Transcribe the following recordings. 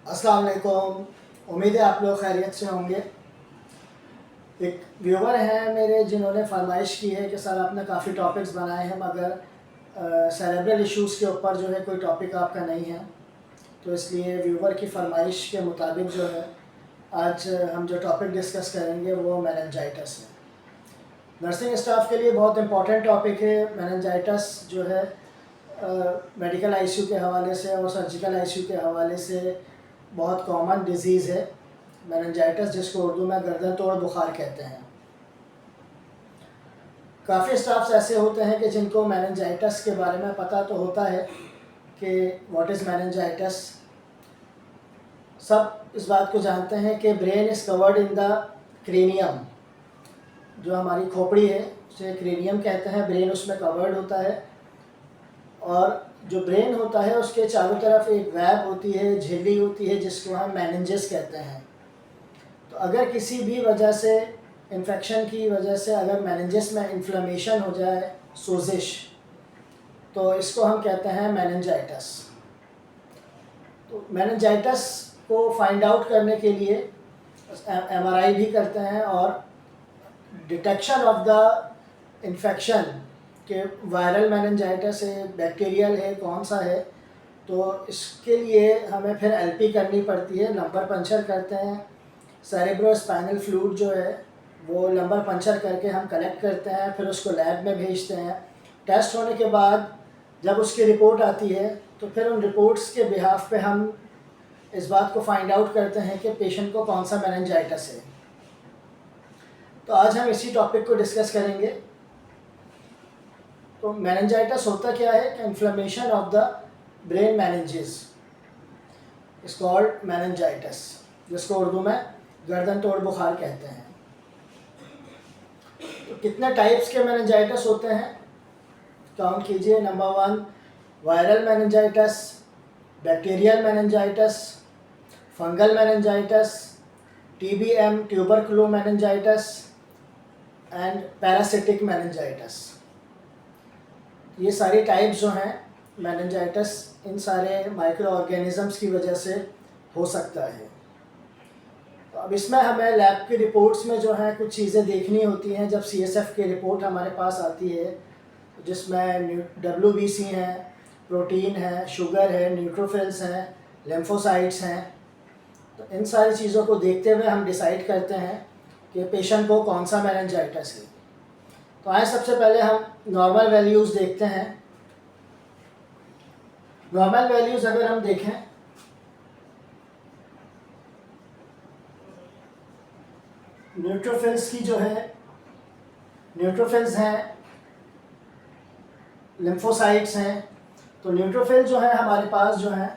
अस्सलाम वालेकुम। उम्मीद है आप लोग खैरियत से होंगे। एक व्यूवर हैं मेरे जिन्होंने फरमाइश की है कि सर आपने काफ़ी टॉपिक्स बनाए हैं मगर सेरेब्रल इश्यूज़ के ऊपर जो है कोई टॉपिक आपका नहीं है, तो इसलिए व्यूवर की फरमाइश के मुताबिक जो है आज हम जो टॉपिक डिस्कस करेंगे वो मेनिंजाइटिस है। नर्सिंग स्टाफ के लिए बहुत इंपॉर्टेंट टॉपिक है। मेनिंजाइटिस जो है मेडिकल आईसीयू के हवाले से और सर्जिकल आईसीयू के हवाले से बहुत कॉमन डिजीज़ है मेनिंजाइटिस, जिसको उर्दू में गर्दन तोड़ बुखार कहते हैं। काफ़ी स्टाफ्स ऐसे होते हैं कि जिनको मेनिंजाइटिस के बारे में पता तो होता है कि व्हाट इज़ मेनिंजाइटिस। सब इस बात को जानते हैं कि brain is covered in the cranium. जो हमारी खोपड़ी है उसे क्रेनियम कहते हैं, ब्रेन उसमें कवर्ड होता है। और जो ब्रेन होता है उसके चारों तरफ एक वेब होती है, झिल्ली होती है, जिसको हम मेनिंजेस कहते हैं। तो अगर किसी भी वजह से इन्फेक्शन की वजह से अगर मेनिंजेस में इन्फ्लेमेशन हो जाए, सोजिश, तो इसको हम कहते हैं मेनिंजाइटिस। तो मेनिंजाइटिस को फाइंड आउट करने के लिए एमआरआई भी करते हैं और डिटेक्शन ऑफ द इन्फेक्शन कि वायरल मेनिंजाइटिस है, बैक्टीरियल है, कौन सा है, तो इसके लिए हमें फिर एलपी करनी पड़ती है, नंबर पंचर करते हैं। सेरेब्रोस्पाइनल फ्लूइड जो है वो नंबर पंचर करके हम कलेक्ट करते हैं, फिर उसको लैब में भेजते हैं। टेस्ट होने के बाद जब उसकी रिपोर्ट आती है तो फिर उन रिपोर्ट्स के बिहाफ पे हम इस बात को फाइंड आउट करते हैं कि पेशेंट को कौन सा मेनिंजाइटिस है। तो आज हम इसी टॉपिक को डिस्कस करेंगे। तो मेनिंजाइटिस होता क्या है कि inflammation of the brain meninges is called meningitis, जिसको उर्दू में गर्दन तोड़ बुखार कहते हैं। तो कितने टाइप्स के मेनिंजाइटिस होते हैं काउंट कीजिए। Number 1 viral meningitis, bacterial meningitis, fungal meningitis, TBM tuberculous meningitis and parasitic meningitis. ये सारी टाइप्स जो हैं मेनिंजाइटिस, इन सारे माइक्रो ऑर्गेनिजम्स की वजह से हो सकता है। तो अब इसमें हमें लैब की रिपोर्ट्स में जो है कुछ चीज़ें देखनी होती हैं। जब सीएसएफ की रिपोर्ट हमारे पास आती है जिसमें डब्ल्यूबीसी हैं, प्रोटीन है, शुगर है, न्यूट्रोफिल्स हैं, लिम्फोसाइट्स हैं, तो इन सारी चीज़ों को देखते हुए हम डिसाइड करते हैं कि पेशेंट को कौन सा मेनिंजाइटिस है। तो आए सबसे पहले हम नॉर्मल वैल्यूज़ देखते हैं। नॉर्मल वैल्यूज़ अगर हम देखें न्यूट्रोफिल्स की जो है, न्यूट्रोफिल्स हैं, लिम्फोसाइट्स हैं। तो न्यूट्रोफिल जो है हमारे पास जो है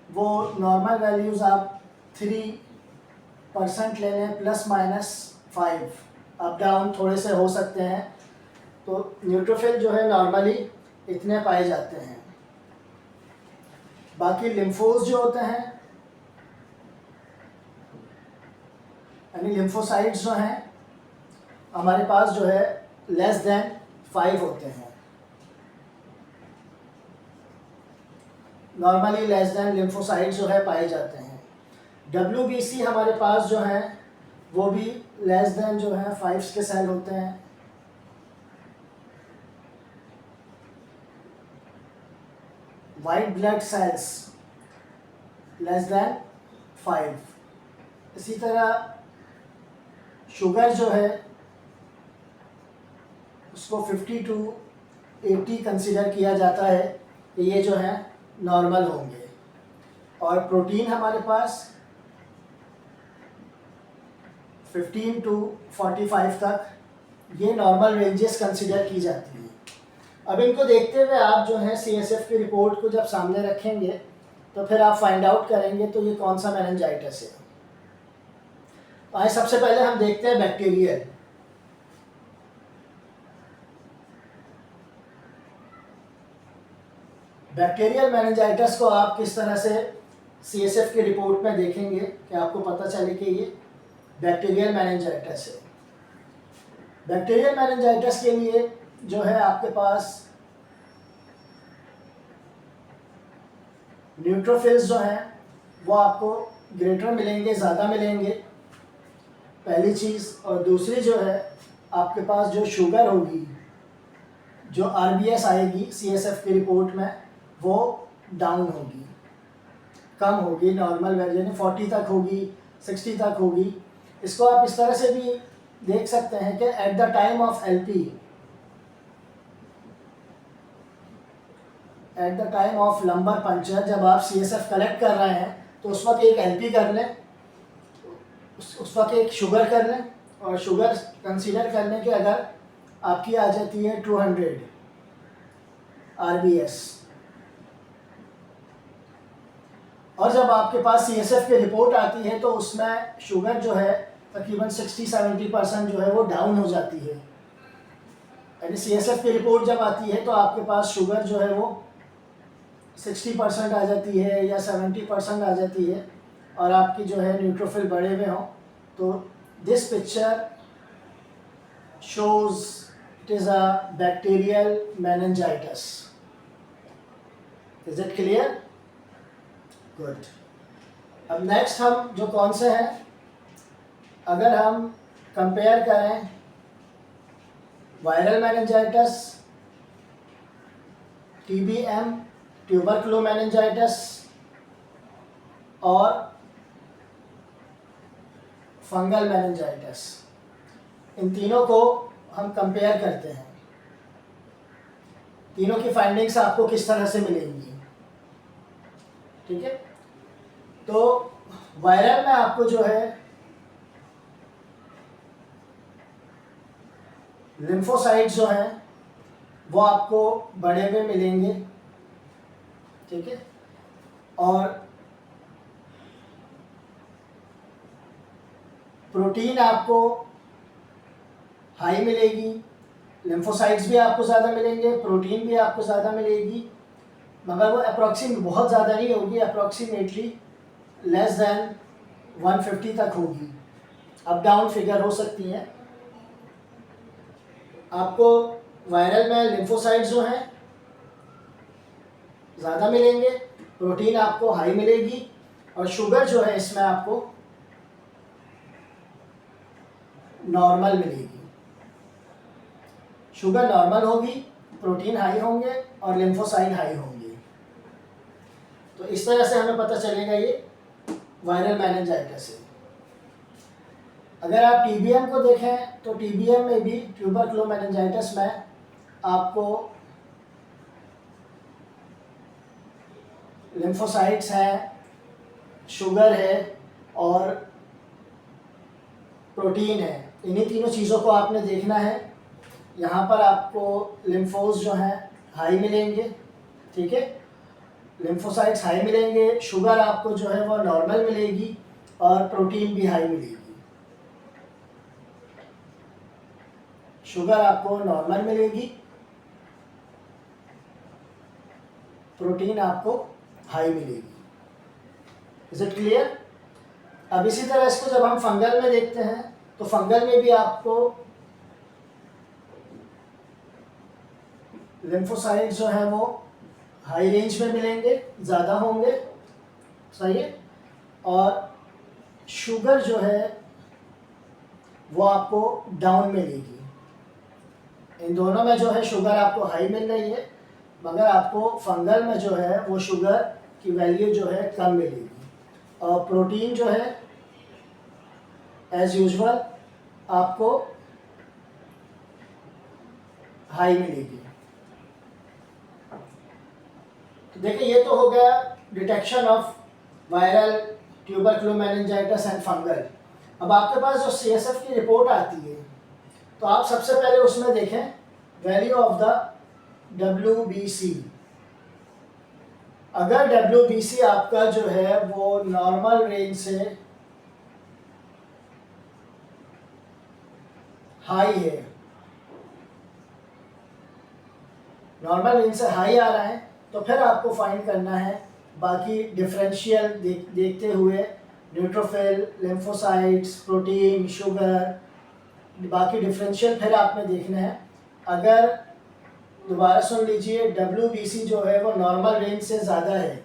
वो नॉर्मल वैल्यूज़ आप 3% ले लें, ±5, अप डाउन थोड़े से हो सकते हैं। तो न्यूट्रोफिल जो है नॉर्मली इतने पाए जाते हैं। बाकी लिम्फोज जो होते हैं यानी लिम्फोसाइट्स जो हैं हमारे पास जो है लेस देन 5 होते हैं। नॉर्मली लेस देन लिम्फोसाइट्स जो है पाए जाते हैं। डब्ल्यूबीसी हमारे पास जो है वो भी लेस देन जो है 5 के सेल होते हैं। White blood cells less than 5। इसी तरह शुगर जो है उसको 50 to 80 कंसीडर किया जाता है कि ये जो है नॉर्मल होंगे। और प्रोटीन हमारे पास 15 to 45 तक ये नॉर्मल रेंजेस कंसीडर की जाती हैं। अब इनको देखते हुए आप जो है सीएसएफ की रिपोर्ट को जब सामने रखेंगे तो फिर आप फाइंड आउट करेंगे तो ये कौन सा मेनिंजाइटिस है। आइए सबसे पहले हम देखते हैं बैक्टीरियल। बैक्टीरियल मेनिंजाइटिस को आप किस तरह से सीएसएफ की रिपोर्ट में देखेंगे कि आपको पता चले कि ये बैक्टीरियल मेनिंजाइटिस है। बैक्टीरियल मेनिंजाइटिस के लिए जो है आपके पास न्यूट्रोफिल्स जो हैं वो आपको ग्रेटर मिलेंगे, ज़्यादा मिलेंगे, पहली चीज़। और दूसरी जो है, आपके पास जो शुगर होगी, जो RBS आएगी CSF की रिपोर्ट में, वो डाउन होगी, कम होगी, नॉर्मल वैल्यू यानी 40 तक होगी, 60 तक होगी। इसको आप इस तरह से भी देख सकते हैं कि at the time of LP, at the time of lumbar puncture, जब आप CSF कलेक्ट कर रहे हैं तो उस वक्त एक LP कर लें, उस वक्त एक शुगर कर लें, और शुगर कंसीडर कर लें कि अगर आपकी आ जाती है 200 RBS, और जब आपके पास CSF की रिपोर्ट आती है तो उसमें शुगर जो है तकरीबन 60-70% जो है वो डाउन हो जाती है। यानी CSF की रिपोर्ट जब आती है तो आपके पास शुगर जो है वो 60% आ जाती है या 70% आ जाती है, और आपकी जो है न्यूट्रोफिल बढ़े हुए हों। तो this picture shows it is a bacterial meningitis. Is it clear? Good. अब नेक्स्ट हम जो कौन से हैं, अगर हम कंपेयर करें वायरल मेनिंजाइटिस, TBM ट्यूबरक्लो मेनिंजाइटिस और फंगल मेनिंजाइटिस, इन तीनों को हम कंपेयर करते हैं। तीनों की फाइंडिंग्स आपको किस तरह से मिलेंगी, ठीक है? तो वायरल में आपको जो है लिम्फोसाइट्स जो हैं वो आपको बढ़े हुए मिलेंगे, ठीक है? और प्रोटीन आपको हाई मिलेगी, लिम्फोसाइट्स भी आपको ज़्यादा मिलेंगे, प्रोटीन भी आपको ज़्यादा मिलेगी, मगर वो अप्रॉक्सीमेट बहुत ज़्यादा नहीं होगी, अप्रॉक्सीमेटली लेस दैन 150 तक होगी, अप डाउन फिगर हो सकती हैं। आपको वायरल में लिम्फोसाइट्स जो हैं ज़्यादा मिलेंगे, प्रोटीन आपको हाई मिलेगी, और शुगर जो है इसमें आपको नॉर्मल मिलेगी। शुगर नॉर्मल होगी, प्रोटीन हाई होंगे और लिम्फोसाइट हाई होंगे। तो इस तरह से हमें पता चलेगा ये वायरल मेनिंजाइटिस है। अगर आप TBM को देखें तो TBM में भी, ट्यूबरक्लो मेनिंजाइटिस में, आपको लिम्फोसाइट्स हैं, शुगर है और प्रोटीन है। इन्हीं तीनों चीज़ों को आपने देखना है। यहाँ पर आपको लिम्फोज जो हैं हाई मिलेंगे, ठीक है? लिम्फोसाइट्स हाई मिलेंगे, शुगर आपको जो है वो नॉर्मल मिलेगी, और प्रोटीन भी हाई मिलेगी। शुगर आपको नॉर्मल मिलेगी, प्रोटीन आपको हाई मिलेगी। Is it clear? अब इसी तरह इसको जब हम फंगल में देखते हैं तो फंगल में भी आपको लिम्फोसाइट्स जो है वो हाई रेंज में मिलेंगे, ज़्यादा होंगे, सही है? और शुगर जो है वो आपको डाउन मिलेगी। इन दोनों में जो है शुगर आपको हाई मिल रही है, मगर आपको फंगल में जो है वो शुगर की वैल्यू जो है कम मिलेगी, और प्रोटीन जो है एज यूजुअल आपको हाई मिलेगी। तो देखिए, ये तो हो गया detection of viral, tuberculous meningitis and fungal. अब आपके पास जो CSF की रिपोर्ट आती है तो आप सबसे पहले उसमें देखें वैल्यू ऑफ द WBC। अगर WBC आपका जो है वो नॉर्मल रेंज से हाई है, नॉर्मल रेंज से हाई आ रहा है, तो फिर आपको फाइंड करना है बाकी डिफरेंशियल देखते हुए, न्यूट्रोफिल, लिम्फोसाइट्स, प्रोटीन, शुगर, बाकी डिफरेंशियल फिर आपने देखना है। अगर, दोबारा सुन लीजिए, WBC जो है वो नॉर्मल रेंज से ज़्यादा है,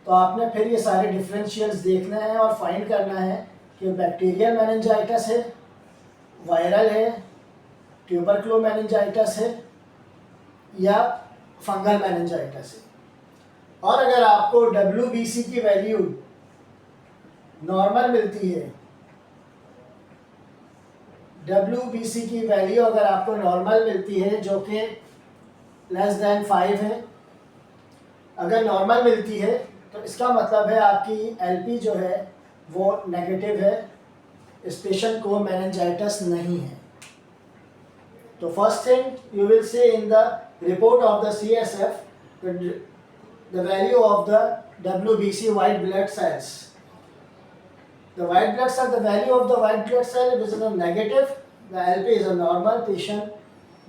तो आपने फिर ये सारे डिफरेंशियल्स देखना है और फाइंड करना है कि बैक्टीरियल मेनिंजाइटिस है, वायरल है, ट्यूबरक्लो मेनिंजाइटिस है या फंगल मेनिंजाइटिस है। और अगर आपको WBC की वैल्यू नॉर्मल मिलती है, WBC की वैल्यू अगर आपको नॉर्मल मिलती है जो कि लेस देन 5 है, अगर नॉर्मल मिलती है तो इसका मतलब है आपकी LP जो है वो नेगेटिव है, इस पेशेंट को मेनिंजाइटिस नहीं है। तो first thing you will say in the report of the CSF the value of the WBC white blood cells. The white blood cell, the value of the white blood cell, if it is a negative, the LP is a normal patient,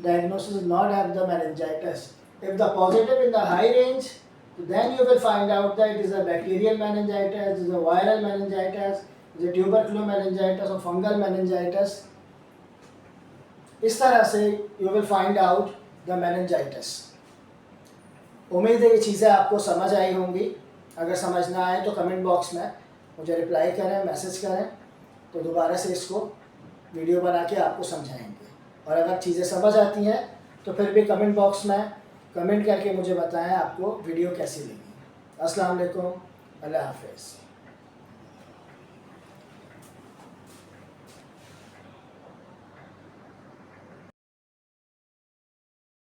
diagnosis does not have the meningitis. If the positive in the high range, then you will find out that it is a bacterial meningitis, it is a viral meningitis, it is a tubercular meningitis or fungal meningitis. इस तरह से you will find out the meningitis. उम्मीद है ये चीज़ें आपको समझ आई होंगी। अगर समझ ना आए तो कमेंट बॉक्स में मुझे रिप्लाई करें, मैसेज करें, तो दोबारा से इसको वीडियो बना के आपको समझाएंगे। और अगर चीज़ें समझ आती हैं तो फिर भी कमेंट बॉक्स में कमेंट करके मुझे बताएं आपको वीडियो कैसी लगी। अस्सलाम वालेकुम, अल्लाह हाफ़िज़।